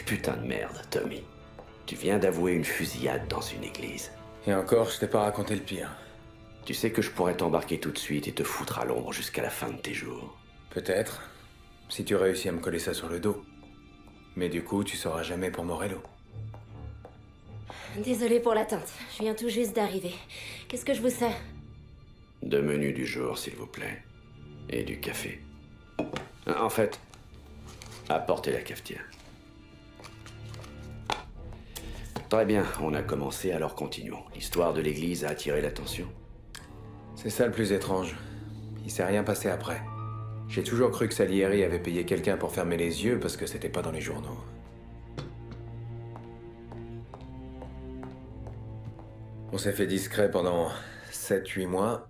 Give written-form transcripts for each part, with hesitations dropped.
Putain de merde, Tommy. Tu viens d'avouer une fusillade dans une église. Et encore, je t'ai pas raconté le pire. Tu sais que je pourrais t'embarquer tout de suite et te foutre à l'ombre jusqu'à la fin de tes jours. Peut-être, si tu réussis à me coller ça sur le dos. Mais du coup, tu sauras jamais pour Morello. Désolée pour l'attente, je viens tout juste d'arriver. Qu'est-ce que je vous sers? 2 menus du jour, s'il vous plaît. Et du café. En fait, apportez la cafetière. Très bien, on a commencé, alors continuons. L'histoire de l'église a attiré l'attention. C'est ça le plus étrange. Il s'est rien passé après. J'ai toujours cru que Salieri avait payé quelqu'un pour fermer les yeux parce que c'était pas dans les journaux. On s'est fait discret pendant 7-8 mois.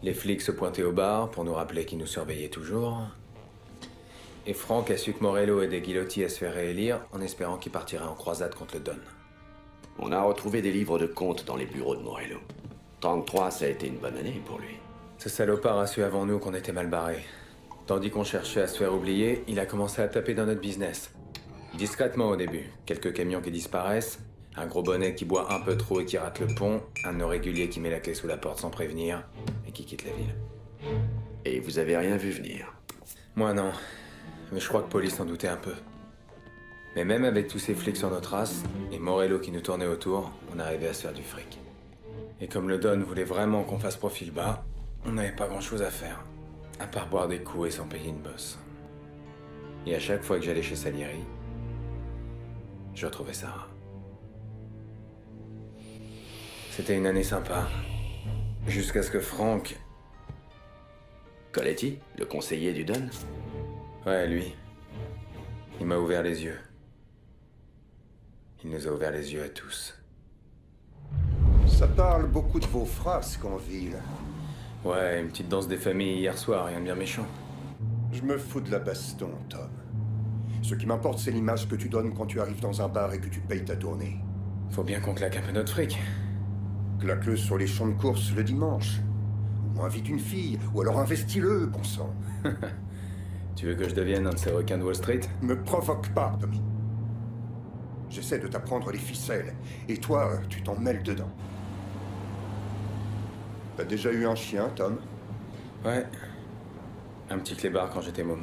Les flics se pointaient au bar pour nous rappeler qu'ils nous surveillaient toujours. Et Franck a su que Morello aidait Ghilotti à se faire réélire en espérant qu'il partirait en croisade contre le Don. On a retrouvé des livres de comptes dans les bureaux de Morello. 33, ça a été une bonne année pour lui. Ce salopard a su avant nous qu'on était mal barrés. Tandis qu'on cherchait à se faire oublier, il a commencé à taper dans notre business. Discrètement au début. Quelques camions qui disparaissent, un gros bonnet qui boit un peu trop et qui rate le pont, un de nos réguliers qui met la clé sous la porte sans prévenir et qui quitte la ville. Et vous avez rien vu venir? Moi non, mais je crois que Police s'en doutait un peu. Mais même avec tous ces flics sur notre race, et Morello qui nous tournait autour, on arrivait à se faire du fric. Et comme le Don voulait vraiment qu'on fasse profil bas, on n'avait pas grand-chose à faire, à part boire des coups et s'en payer une bosse. Et à chaque fois que j'allais chez Salieri, je retrouvais Sarah. C'était une année sympa. Jusqu'à ce que Franck... Coletti, le conseiller du Don? Ouais, lui. Il m'a ouvert les yeux. Il nous a ouvert les yeux à tous. Ça parle beaucoup de vos frasques en ville. Ouais, une petite danse des familles hier soir, rien de bien méchant. Je me fous de la baston, Tom. Ce qui m'importe, c'est l'image que tu donnes quand tu arrives dans un bar et que tu payes ta tournée. Faut bien qu'on claque un peu notre fric. Claque-le sur les champs de course le dimanche. Ou invite une fille, ou alors investis-le, bon sang. Tu veux que je devienne un de ces requins de Wall Street? Me provoque pas, Tommy. J'essaie de t'apprendre les ficelles, et toi, tu t'en mêles dedans. T'as déjà eu un chien, Tom? Ouais. Un petit clébard quand j'étais môme.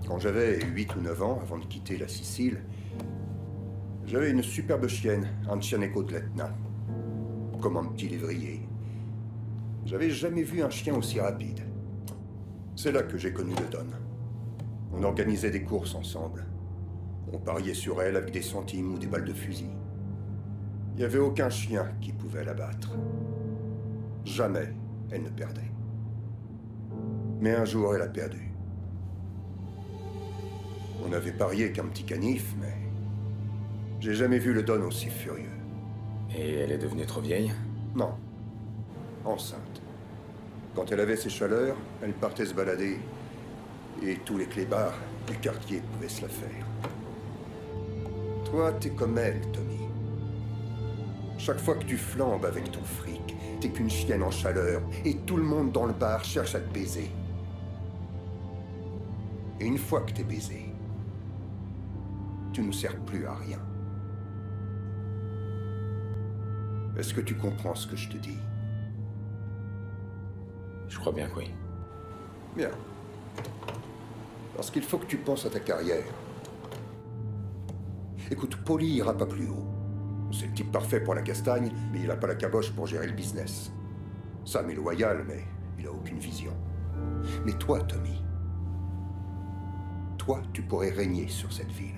Quand j'avais 8 ou 9 ans, avant de quitter la Sicile, j'avais une superbe chienne, un Cianeco de l'Etna. Comme un petit lévrier. J'avais jamais vu un chien aussi rapide. C'est là que j'ai connu le Don. On organisait des courses ensemble. On pariait sur elle avec des centimes ou des balles de fusil. Il n'y avait aucun chien qui pouvait la battre. Jamais elle ne perdait. Mais un jour, elle a perdu. On avait parié qu'un petit canif, mais... j'ai jamais vu le Don aussi furieux. Et elle est devenue trop vieille? Non. Enceinte. Quand elle avait ses chaleurs, elle partait se balader. Et tous les clébards du quartier pouvaient se la faire. Toi, t'es comme elle, Tommy. Chaque fois que tu flambes avec ton fric, t'es qu'une chienne en chaleur, et tout le monde dans le bar cherche à te baiser. Et une fois que t'es baisé, tu nous sers plus à rien. Est-ce que tu comprends ce que je te dis? Je crois bien que oui. Bien. Parce qu'il faut que tu penses à ta carrière. Écoute, Paulie ira pas plus haut. C'est le type parfait pour la castagne, mais il a pas la caboche pour gérer le business. Sam est loyal, mais il a aucune vision. Mais toi, Tommy, toi, tu pourrais régner sur cette ville.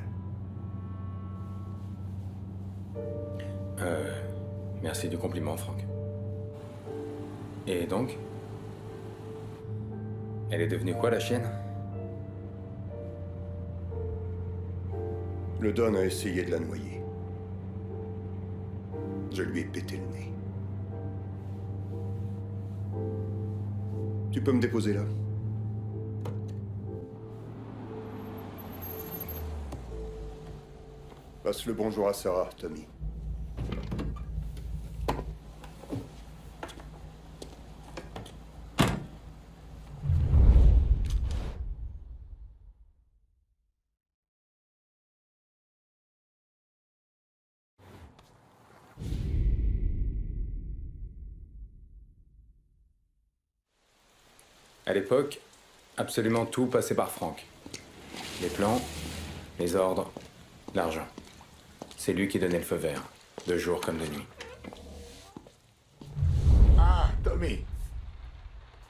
Merci du compliment, Franck. Et donc? Elle est devenue quoi, la chienne? Le Don a essayé de la noyer. Je lui ai pété le nez. Tu peux me déposer là? Passe le bonjour à Sarah, Tommy. À l'époque, absolument tout passait par Franck. Les plans, les ordres, l'argent. C'est lui qui donnait le feu vert, de jour comme de nuit. Ah, Tommy.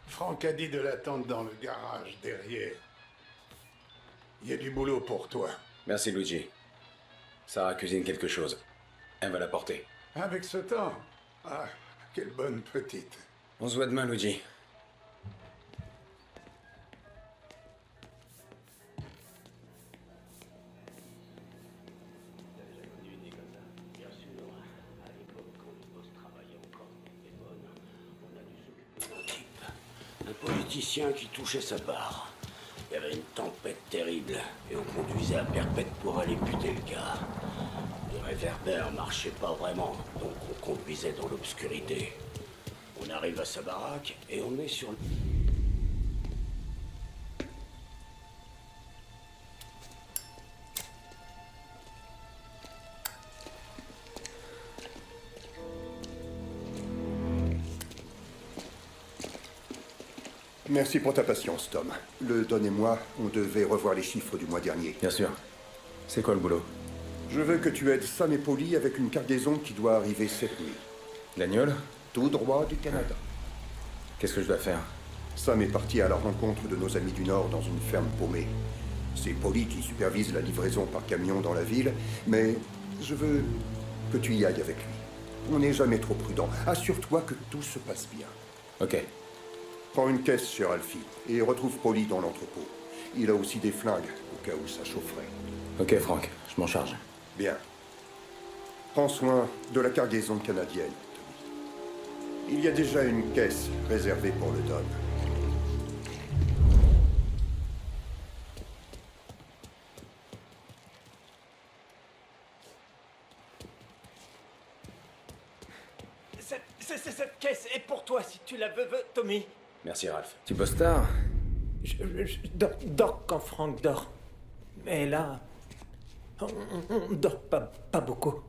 Franck a dit de l'attendre dans le garage derrière. Il y a du boulot pour toi. Merci, Luigi. Sarah cuisine quelque chose. Elle va l'apporter. Avec ce temps. Ah, quelle bonne petite. On se voit demain, Luigi. Un politicien qui touchait sa barre. Il y avait une tempête terrible et on conduisait à perpète pour aller buter le gars. Le réverbère marchait pas vraiment, donc on conduisait dans l'obscurité. On arrive à sa baraque et on est sur le... Merci pour ta patience, Tom. Le Don et moi, on devait revoir les chiffres du mois dernier. Bien sûr. C'est quoi le boulot? Je veux que tu aides Sam et Polly avec une cargaison qui doit arriver cette nuit. L'agneau? Tout droit du Canada. Qu'est-ce que je dois faire? Sam est parti à la rencontre de nos amis du Nord dans une ferme paumée. C'est Polly qui supervise la livraison par camion dans la ville, mais je veux que tu y ailles avec lui. On n'est jamais trop prudent. Assure-toi que tout se passe bien. Ok. Prends une caisse chez Alfie et retrouve Polly dans l'entrepôt. Il a aussi des flingues, au cas où ça chaufferait. Ok, Franck. Je m'en charge. Bien. Prends soin de la cargaison canadienne, Tommy. Il y a déjà une caisse réservée pour le Don. Cette caisse est pour toi si tu la veux, Tommy. Merci, Ralph. Tu bosses tard? Je dors quand Franck dort. Mais là, on dort pas beaucoup.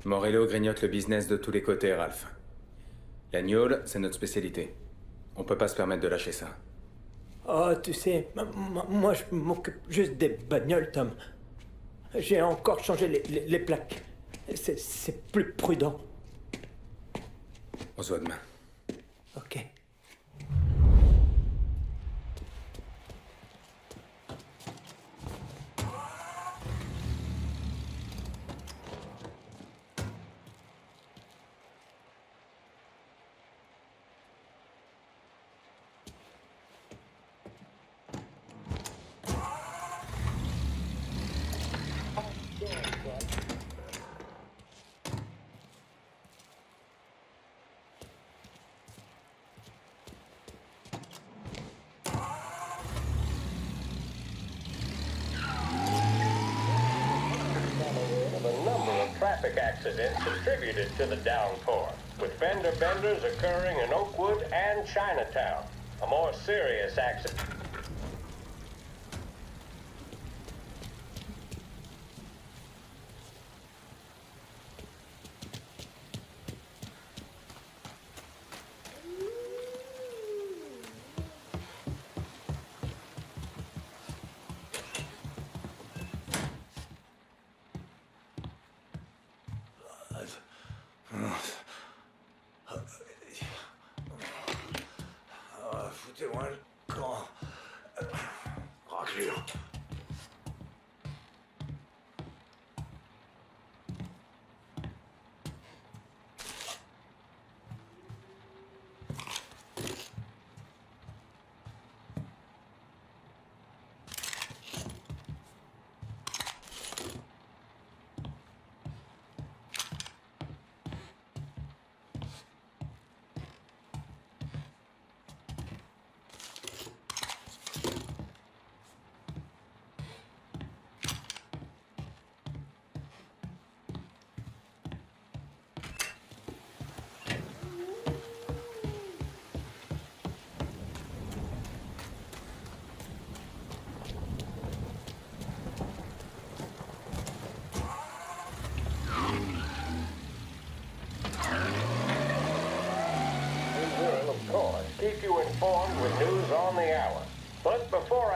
Morello grignote le business de tous les côtés, Ralph. L'agneau, c'est notre spécialité. On peut pas se permettre de lâcher ça. Oh, tu sais, moi je m'occupe juste des bagnoles, Tom. J'ai encore changé les plaques. C'est plus prudent. On se voit demain. Ok. Traffic accidents attributed to the downpour, with fender benders occurring in Oakwood and Chinatown. A more serious accident. Foutez-moi le camp. Raclure.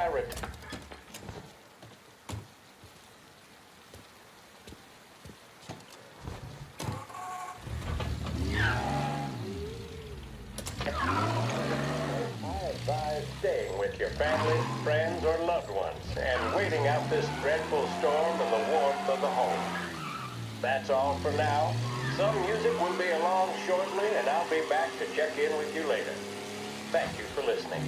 I return. Staying with your family, friends, or loved ones, and waiting out this dreadful storm in the warmth of the home. That's all for now. Some music will be along shortly, and I'll be back to check in with you later. Thank you for listening.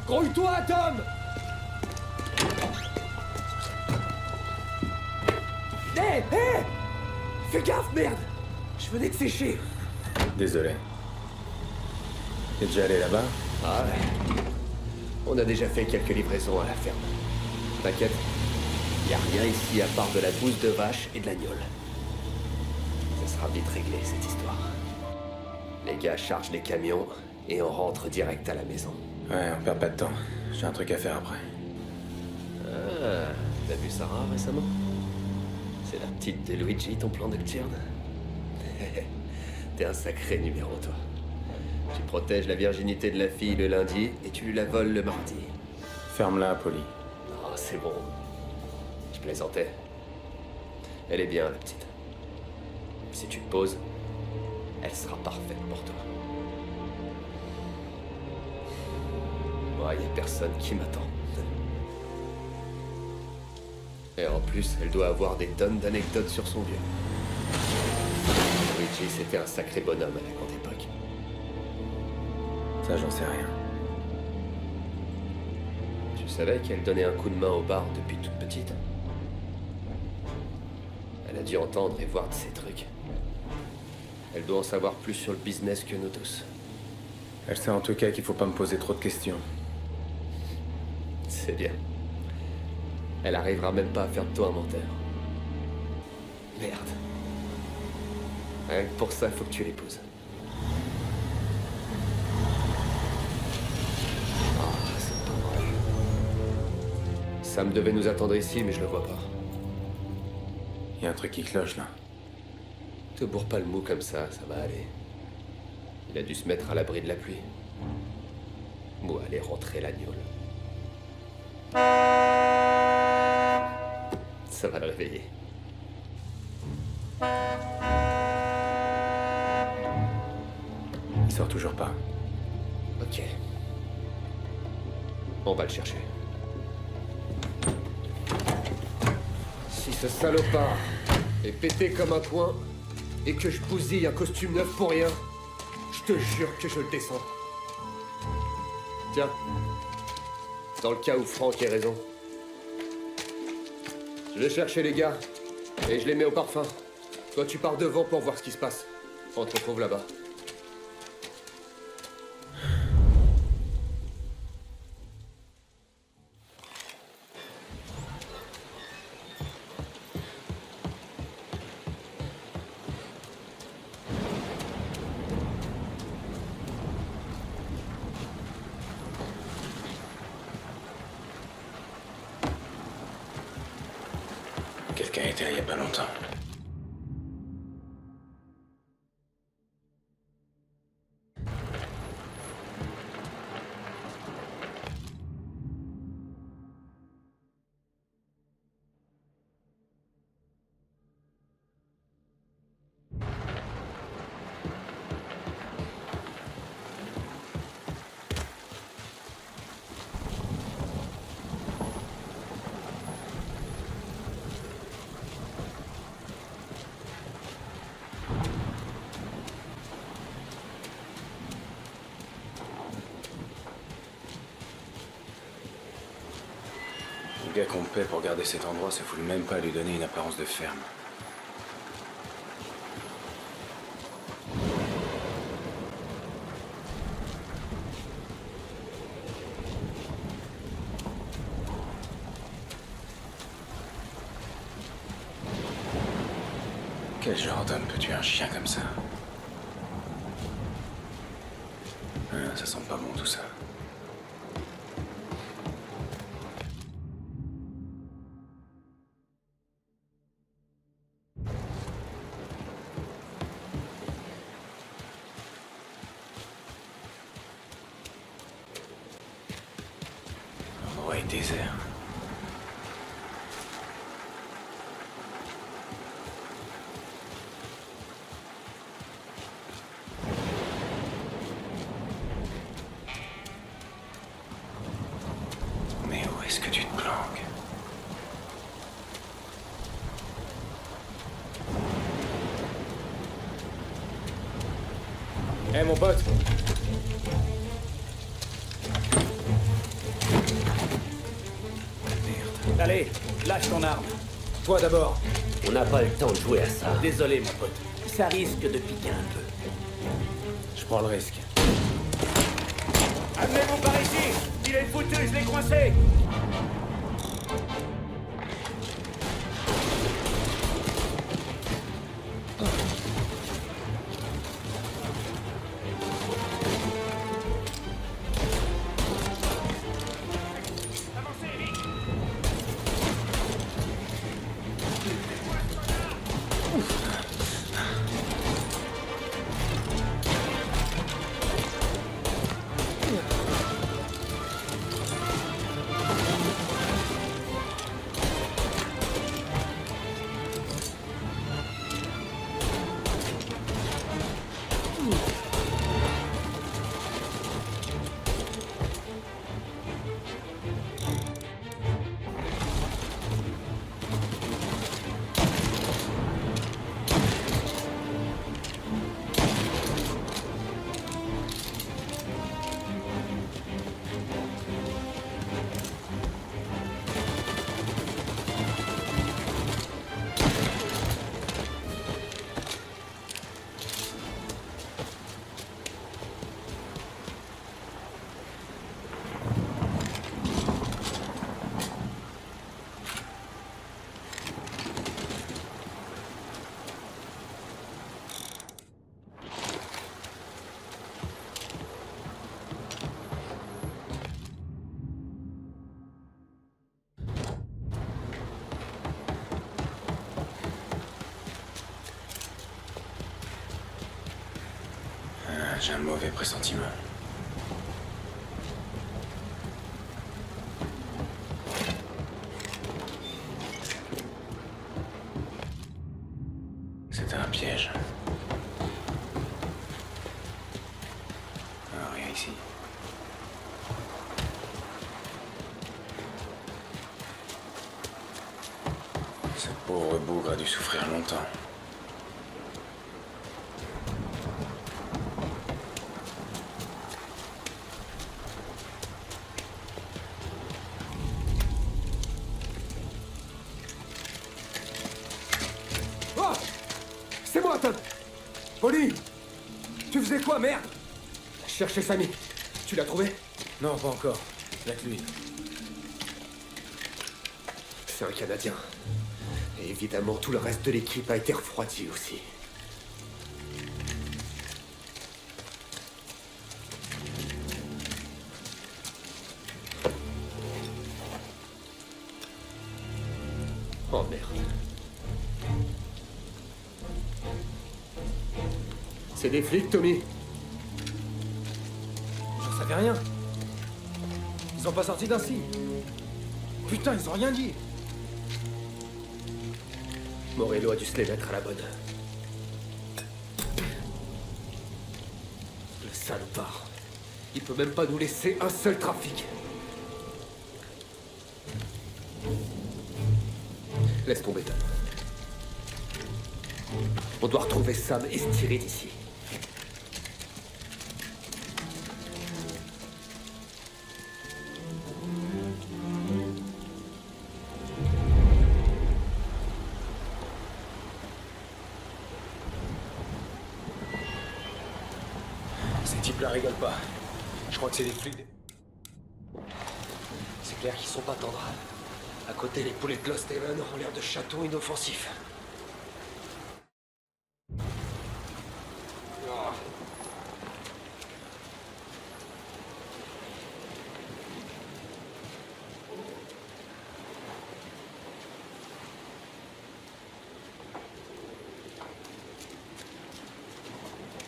Grouille-toi, Tom! Hé, hé! Fais gaffe, merde! Je venais de sécher. Désolé. T'es déjà allé là-bas? Ah ouais. On a déjà fait quelques livraisons à la ferme. T'inquiète, y a rien ici à part de la bouse de vache et de l'agneau. Ça sera vite réglé, cette histoire. Les gars chargent les camions et on rentre direct à la maison. Ouais, on perd pas de temps. J'ai un truc à faire après. Ah, t'as vu Sarah récemment? C'est la petite de Luigi, ton plan nocturne? T'es un sacré numéro, toi. Tu protèges la virginité de la fille le lundi et tu lui la voles le mardi. Ferme-la, Polly. Oh, c'est bon. Je plaisantais. Elle est bien, la petite. Si tu te poses, elle sera parfaite pour toi. Moi, y a personne qui m'attend. Et en plus, elle doit avoir des tonnes d'anecdotes sur son vieux. Luigi, c'était un sacré bonhomme à la grande époque. Ça, j'en sais rien. Tu savais qu'elle donnait un coup de main au bar depuis toute petite? Elle a dû entendre et voir de ces trucs. Elle doit en savoir plus sur le business que nous tous. Elle sait en tout cas qu'il faut pas me poser trop de questions. C'est bien. Elle arrivera même pas à faire de toi un menteur. Merde. Rien que pour ça, faut que tu l'épouses. Ah, c'est pas vrai. Sam devait nous attendre ici, mais je le vois pas. Il y a un truc qui cloche, là. Te bourre pas le mou comme ça va aller. Il a dû se mettre à l'abri de la pluie. Ou aller rentrer l'agneau. Ça va le réveiller. Il sort toujours pas. Ok. On va le chercher. Si ce salopard est pété comme un coin et que je bousille un costume neuf pour rien, je te jure que je le descends. Tiens. Dans le cas où Franck ait raison. Je vais chercher les gars et je les mets au parfum. Toi, tu pars devant pour voir ce qui se passe. On te retrouve là-bas. Quelqu'un était là il y a pas longtemps. Le gars qu'on paie pour garder cet endroit se fout même pas à lui donner une apparence de ferme. Quel genre d'homme peut tuer un chien comme ça? Ça sent pas bon tout ça. L'endroit est désert. Mais où est-ce que tu te planques? Eh mon pote! Allez, lâche ton arme. Toi d'abord. On n'a pas le temps de jouer à ça. Désolé, mon pote. Ça risque de piquer un peu. Je prends le risque. Amenez-vous par ici. Il est foutu, je l'ai coincé. J'ai un mauvais pressentiment. C'était un piège. Ah, rien ici. Ce pauvre bougre a dû souffrir longtemps. Oh! C'est moi, Tom! Polly! Tu faisais quoi, merde? Chercher Sammy. Tu l'as trouvé? Non, pas encore. Avec lui. C'est un Canadien. Et évidemment, tout le reste de l'équipe a été refroidi aussi. Oh merde. C'est des flics, Tommy. J'en savais rien. Ils ont pas sorti d'un signe. Putain, ils ont rien dit. Morello a dû se les mettre à la bonne. Le salopard. Il peut même pas nous laisser un seul trafic. Laisse tomber, Tom. On doit retrouver Sam et se tirer d'ici. Ces types-là rigolent pas. Je crois que c'est des flics. C'est clair qu'ils sont pas tendres. À côté, les poulets de Lost Haven ont l'air de chatons inoffensifs.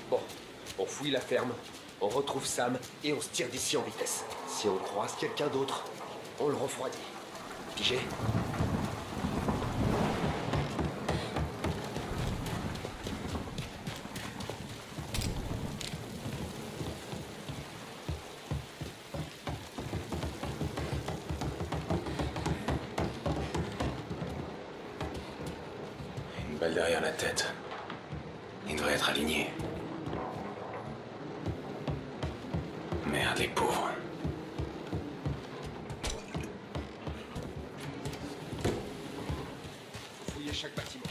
Bon, on fouille la ferme, on retrouve Sam et on se tire d'ici en vitesse. Si on croise quelqu'un d'autre, on le refroidit. Pigé? Une balle derrière la tête. Il devrait être aligné. Merde, les pauvres. Fouiller chaque bâtiment.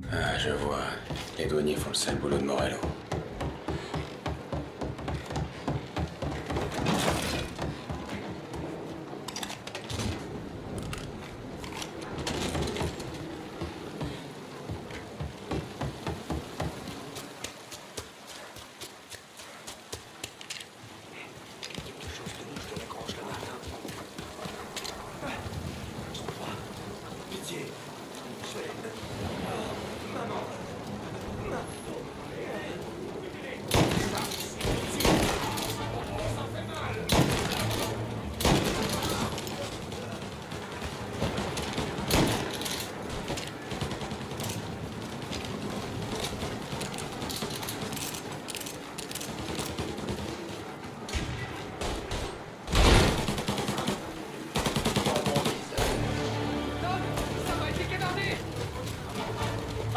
Ah, je vois. Les douaniers font le sale boulot de Morello.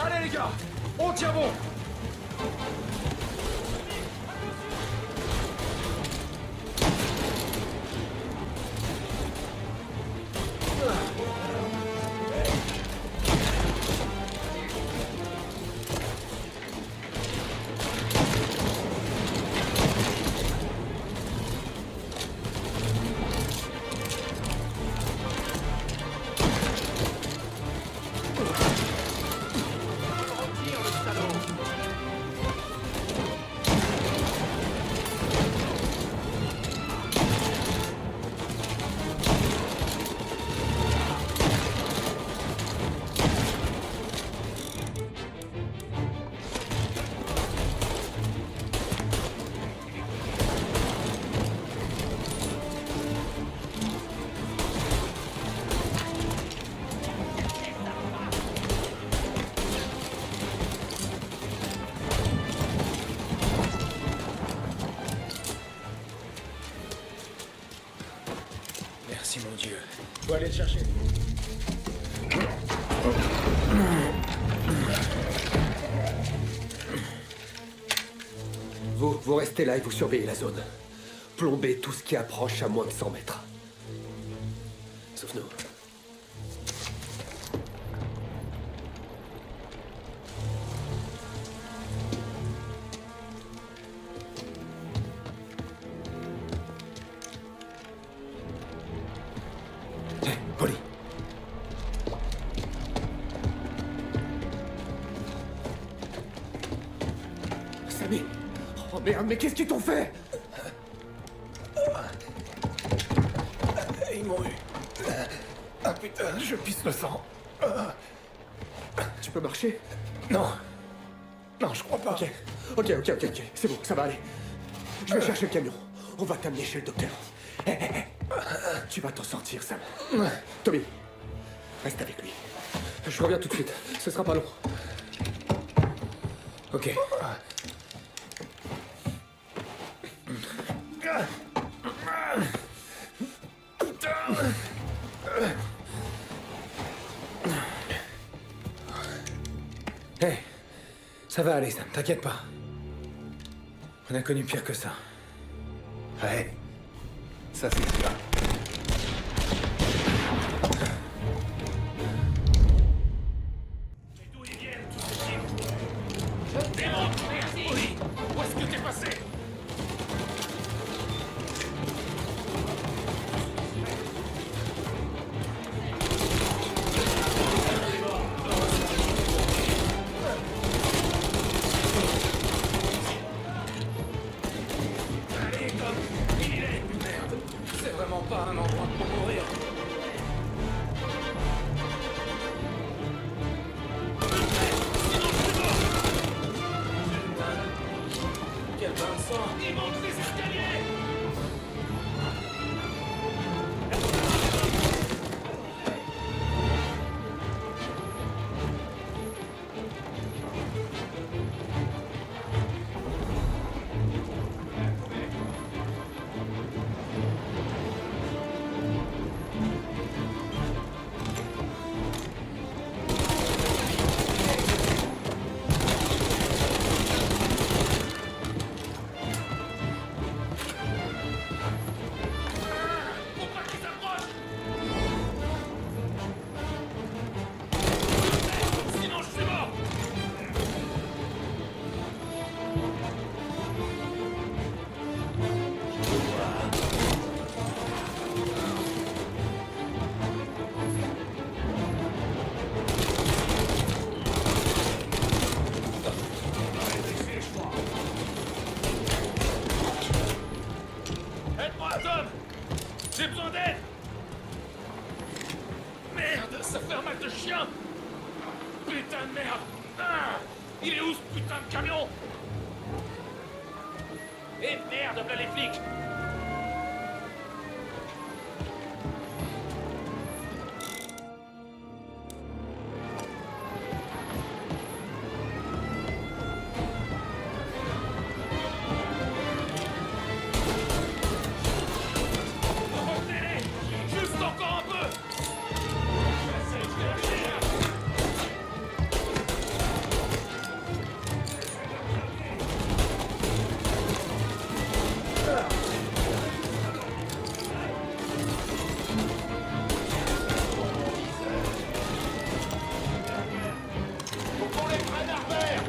Allez les gars, on tient bon. le chercher. Vous restez là et vous surveillez la zone. Plombez tout ce qui approche à moins de 100 mètres. Sauf nous. Hé, Polly. Sammy. Oh merde, mais qu'est-ce qu'ils t'ont fait? Ils m'ont eu. Ah putain, je pisse le sang. Tu peux marcher? Non. Non, je crois pas. Ok. C'est bon, ça va aller. Je vais chercher le camion. On va t'amener chez le docteur. Hé. Tu vas t'en sortir, Sam. Tommy, reste avec lui. Je reviens tout de suite. Ce sera pas long. Ok. Hé, ça va aller, Sam, t'inquiète pas. On a connu pire que ça. Ouais. Ça, c'est sûr. D'où ils viennent, tous ces types? Démontre! Oui! Où est-ce que t'es passé? Allez, Tom! Il est! Merde! C'est vraiment pas un endroit pour mourir! Quel bain de sang! Il monte les escaliers! Faut pas qu'ils s'approchent! Sinon je suis mort! Aide-moi, Tom! J'ai besoin d'aide! Merde, ça fait un mal de chien! Putain de merde! Ah, il est où ce putain de camion? Eh merde, voilà les flics! Remontez-les! Juste encore un peu! Faut qu'on les prenne à revers!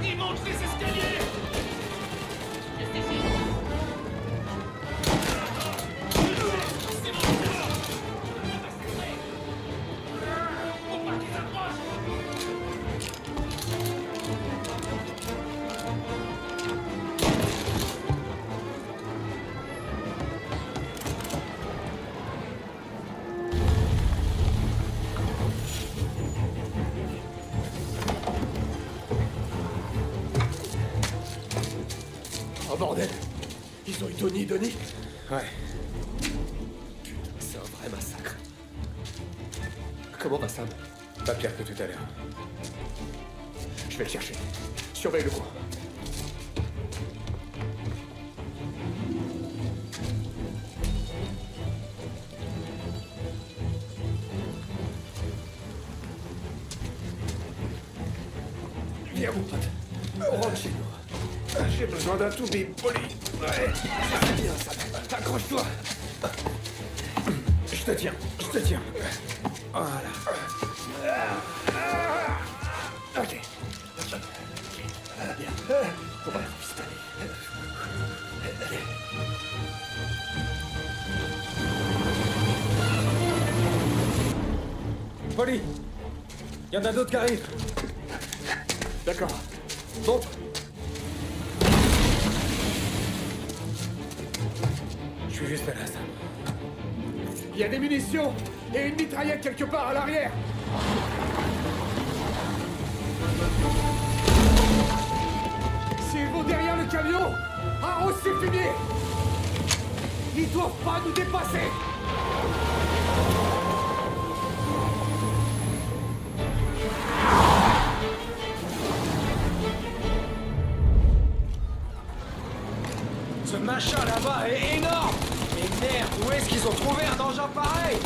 Il monte les escaliers! C'est bon, c'est bon! Faut pas qu'ils s'approchent! Oh bordel. Ils ont eu Tony, Denis. Ouais. C'est un vrai massacre. Comment va Sam? Pas pire que tout à l'heure. Je vais le chercher. Surveille le coin. Viens, mon pote. On rentre chez nous. J'ai besoin d'un tout bip, Polly. Ouais, c'est bien ça. Accroche-toi. Je te tiens. Voilà. Ok. Bien. On va pistolet. Polly! Y en a d'autres qui arrivent! D'accord. Monte. Je suis juste là, ça. Il y a des munitions et une mitraillette quelque part à l'arrière. S'ils vont derrière le camion, arrose ses fumiers. Ils doivent pas nous dépasser. Ce machin là-bas est énorme! Mais merde, où est-ce qu'ils ont trouvé un engin pareil?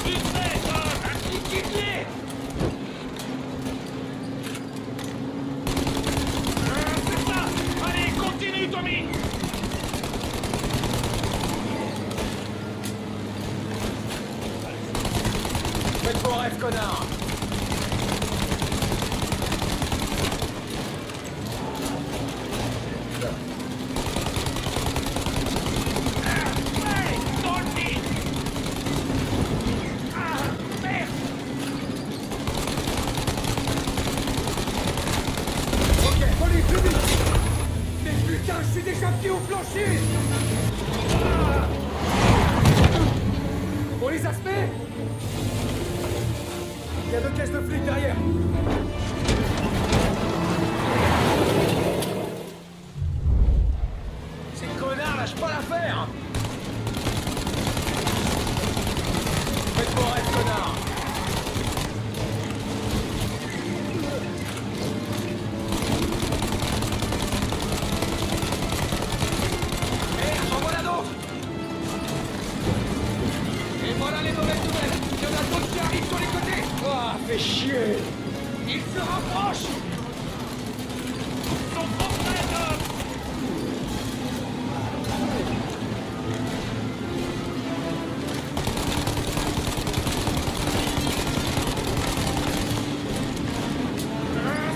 Vite fait, Tom! Un liquidier! C'est ça! Allez, continue, Tommy! Faites vos rêves, connard! Hey! Dans le vide! Ah, merde! Ok, Polly, plus vite. Mais putain, je suis déjà pied au plancher. Ah. On les a semés. Il y a 2 caisses de flics derrière. Ces connards lâchent pas l'affaire! Faites vos rêves, connard! Merde, j'en voilà d'autres! Et voilà les mauvaises nouvelles! Il y en a d'autres qui arrivent sur les côtés! Ah, fait chier! Ils se rapprochent! Ils sont trop près, Tom!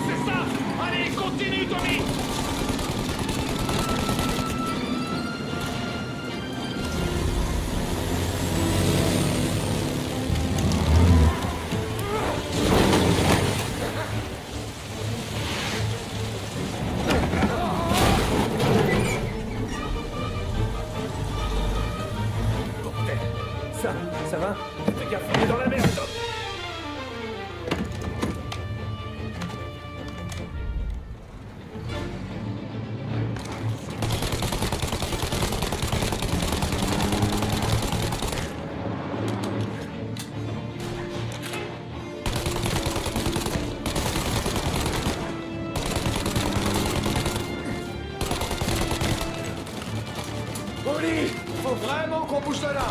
C'est ça! Allez, continue, Tommy! Ça va? Fais gaffe, on est dans la merde, Tom. Polly! Faut vraiment qu'on bouge de là!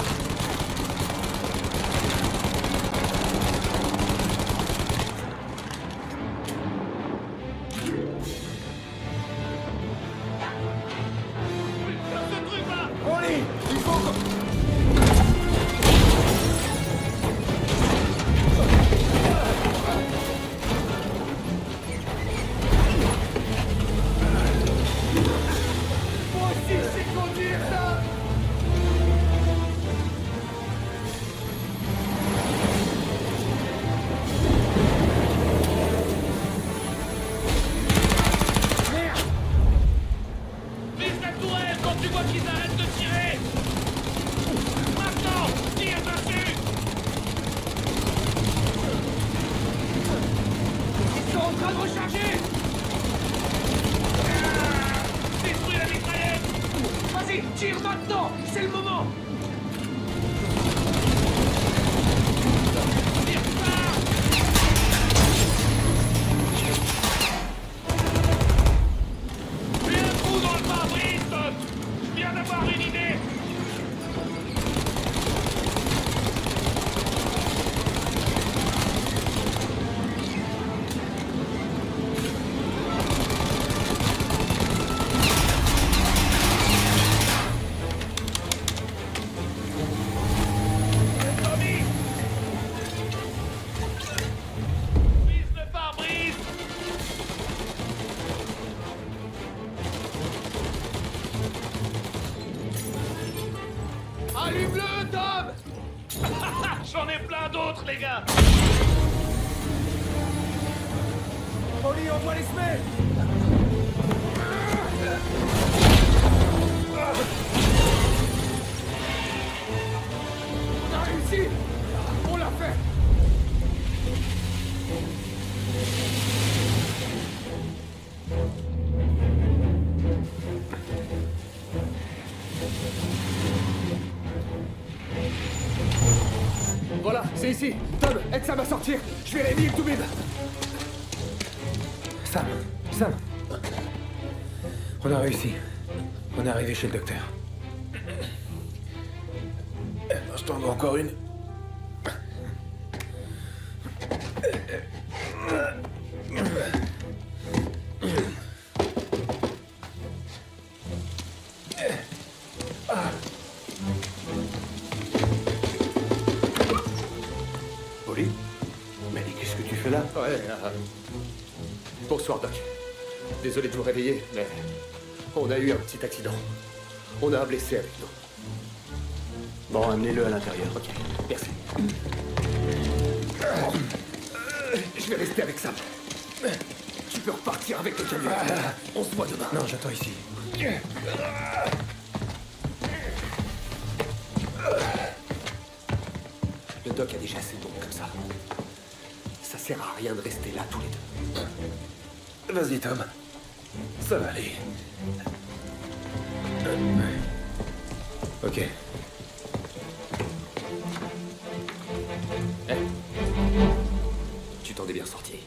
Putain, ce truc-là! Polly! Il faut qu'on... Moi aussi, je sais conduire ça. Vise la tourelle quand tu vois qu'ils arrêtent de tirer! Maintenant! Tire dessus! Ils sont en train de recharger. Détruis la mitraillette! Vas-y, tire maintenant. C'est le moment. Tire pas! Fais un trou dans le pare-brise, Tom! Je viens d'avoir une idée! J'en ai plein d'autres, les gars. Oli, on doit les semer. On a réussi. On l'a fait. Voilà, c'est ici. Tom, aide Sam à sortir. Je vais réunir tout bide. Sam. On a réussi. On est arrivé chez le docteur. Je t'en dois encore une. Oli? Mais qu'est-ce que tu fais là? Ouais, bonsoir, Doc. Désolé de vous réveiller, mais on a eu un petit accident. On a un blessé avec nous. Bon, amenez-le à l'intérieur. Ok, merci. Je vais rester avec Sam. Tu peux repartir avec le camion. On se voit demain. Non, j'attends ici. Le doc a déjà assez d'ombre comme ça. Ça sert à rien de rester là tous les deux. Vas-y, Tom. Ça va aller. Ok. Tu t'en es bien sorti.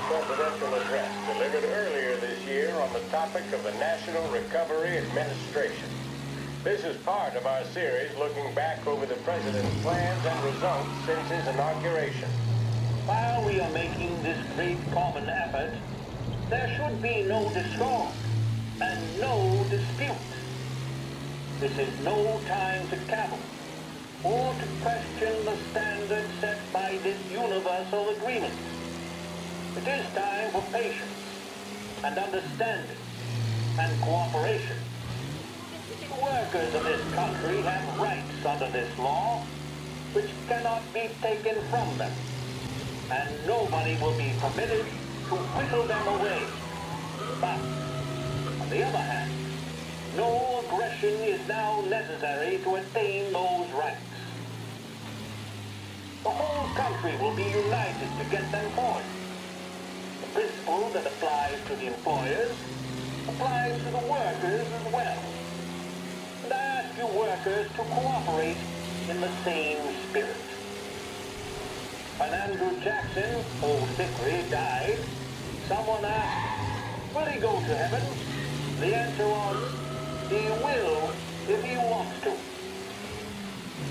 Presidential address delivered earlier this year on the topic of the National Recovery Administration. This is part of our series looking back over the president's plans and results since his inauguration. While we are making this great common effort, there should be no discord and no dispute. This is no time to cavil or to question the standards set by this universal agreement. It is time for patience and understanding and cooperation. The workers of this country have rights under this law which cannot be taken from them, and nobody will be permitted to whittle them away. But, on the other hand, no aggression is now necessary to attain those rights. The whole country will be united to get them forth. The principle that applies to the employers applies to the workers as well. And I ask you workers to cooperate in the same spirit. When Andrew Jackson, old Hickory, died, someone asked, will he go to heaven? The answer was, he will if he wants to.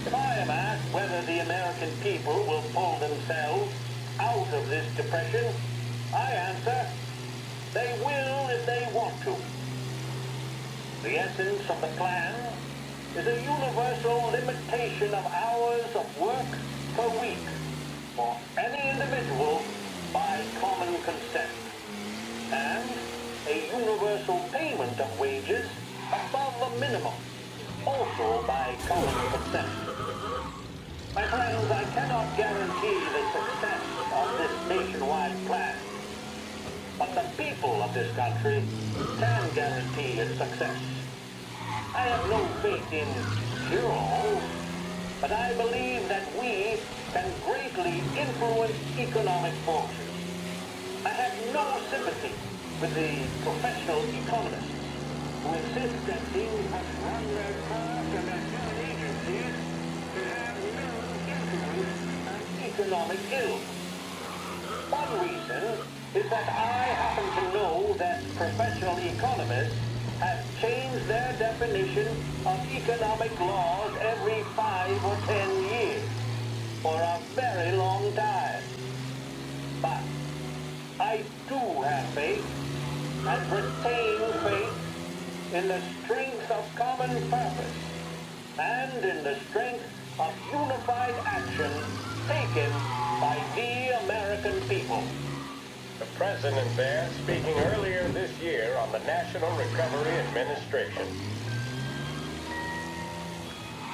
If I am asked whether the American people will pull themselves out of this depression, I answer, they will if they want to. The essence of the plan is a universal limitation of hours of work per week for any individual by common consent, and a universal payment of wages above the minimum, also by common consent. My friends, I cannot guarantee the success of this nationwide plan, but the people of this country can guarantee its success. I have no faith in cure-alls, but I believe that we can greatly influence economic forces. I have no sympathy with the professional economists who insist that things must run their craft and that government agencies should have no influence economic ills. One reason is that I happen to know that professional economists have changed their definition of economic laws every 5 or 10 years, for a very long time. But I do have faith, and retain faith, in the strength of common purpose, and in the strength of unified action taken by the American people. The President there speaking earlier this year on the National Recovery Administration.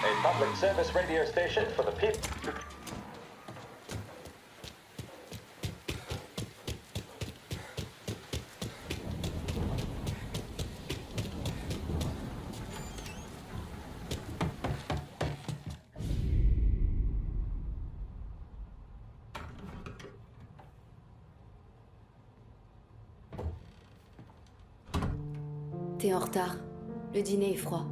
A public service radio station for the people. T'es en retard. Le dîner est froid.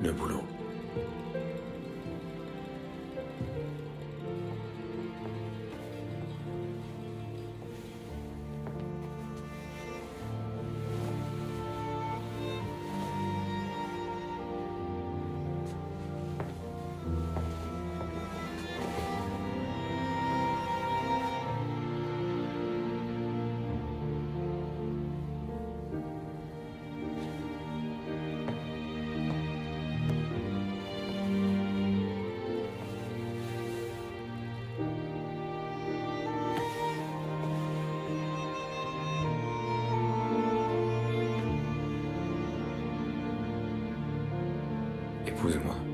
Le boulot. Épouse-moi.